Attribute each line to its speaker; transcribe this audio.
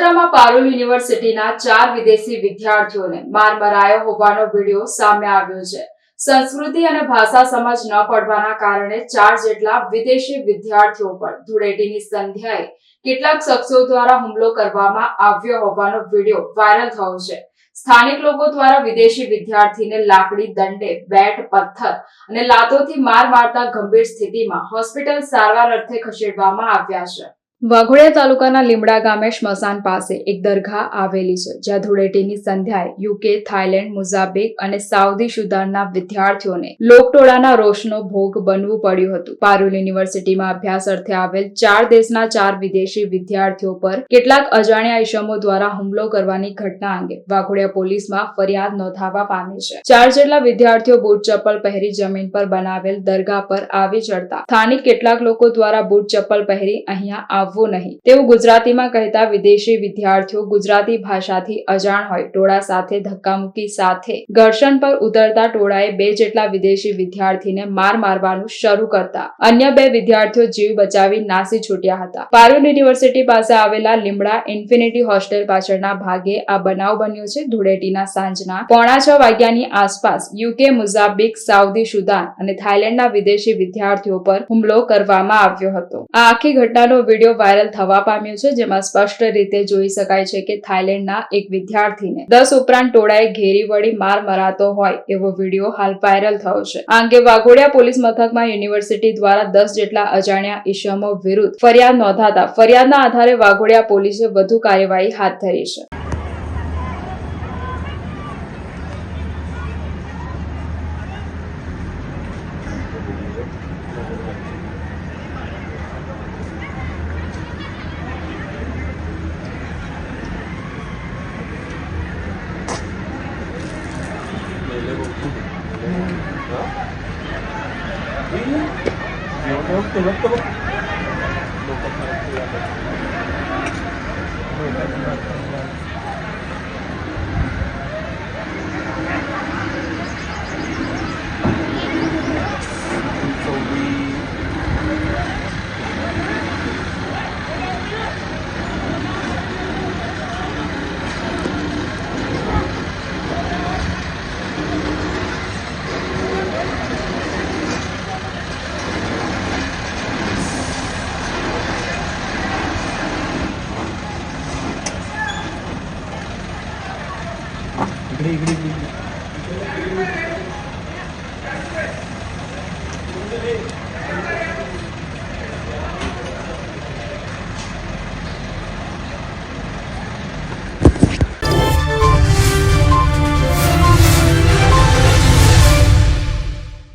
Speaker 1: વડોદરામાં પારુલ યુનિવર્સિટીના 4 વિદેશી વિદ્યાર્થીઓને માર મરાયો હોવાનો વિડીયો સામે આવ્યો છે। સંસ્કૃતિ અને ભાષા સમજ ન પડવાના કારણે 4 જેટલા વિદેશી વિદ્યાર્થીઓ પર ધૂળેટીની સંધ્યાએ કેટલાક શખ્સો દ્વારા હુમલો કરવામાં આવ્યો હોવાનો વિડીયો વાયરલ થયો છે। સ્થાનિક લોકો દ્વારા વિદેશી વિદ્યાર્થીને લાકડી, દંડે, બેટ, પથ્થર અને લાતોથી માર મારતા ગંભીર સ્થિતિમાં હોસ્પિટલ સારવાર અર્થે ખસેડવામાં આવ્યા છે। વાઘોડિયા તાલુકાના લીમડા ગામે સ્મશાન પાસે એક દરગાહ આવેલી છે, જ્યાં ધૂળેટીની સંધ્યાએ યુકે, થાઈલેન્ડ, મોઝામ્બિક અને સાઉદી સુદાનના વિદ્યાર્થીઓને લોકટોળાના રોષનો ભોગ બનવું પડ્યું હતું। પારુલ યુનિવર્સિટીમાં અભ્યાસ અર્થે આવેલ 4 દેશના 4 વિદેશી વિદ્યાર્થીઓ પર કેટલાક અજાણ્યા ઇસમો દ્વારા હુમલો કરવાની ઘટના અંગે વાઘોડિયા પોલીસમાં ફરિયાદ નોંધાવવા પામી છે। 4 જેટલા વિદ્યાર્થીઓ બૂટ ચપ્પલ પહેરી જમીન પર બનાવેલ દરગાહ પર આવી ચડતા સ્થાનિક કેટલાક લોકો દ્વારા બૂટ ચપ્પલ પહેરી અહીંયા આવવું નહીં તેવું ગુજરાતીમાં કહેતા વિદેશી વિદ્યાર્થીઓ ગુજરાતી ભાષાથી અજાણ હોય ટોળા સાથે ધક્કામુક્કી સાથે ઘર્ષણ પર ઉતરતા ટોળાએ 2 જેટલા વિદેશી વિદ્યાર્થીને માર મારવાનું શરૂ કરતા અન્ય 2 વિદ્યાર્થીઓ જીવ બચાવી નાસી છૂટ્યા હતા। પારુલ યુનિવર્સિટી પાસે આવેલા લીમડા ઇન્ફિનિટી હોસ્ટેલ પાછળના ભાગે આ બનાવ બન્યો છે। ધૂળેટીના સાંજના 5:45 વાગ્યાની આસપાસ યુકે, મોઝામ્બિક, સાઉદી સુદાન અને થાઈલેન્ડના વિદેશી વિદ્યાર્થીઓ પર હુમલો કરવામાં આવ્યો હતો। આ આખી ઘટનાનો વિડીયો વાયરલ થવા પામ્યો છે, જેમાં સ્પષ્ટ રીતે જોઈ શકાય છે કે થાઈલેન્ડના એક વિદ્યાર્થીને 10 ઉપરાંત ટોળાએ ઘેરી વળી માર મરાતો હોય એવો વિડીયો હાલ વાયરલ થયો છે। આ અંગે વાઘોડિયા પોલીસ મથકમાં યુનિવર્સિટી દ્વારા 10 જેટલા અજાણ્યા ઇસમો વિરુદ્ધ ફરિયાદ નોંધાતા ફરિયાદના આધારે વાઘોડિયા પોલીસે વધુ કાર્યવાહી હાથ ધરી છે।
Speaker 2: इकडे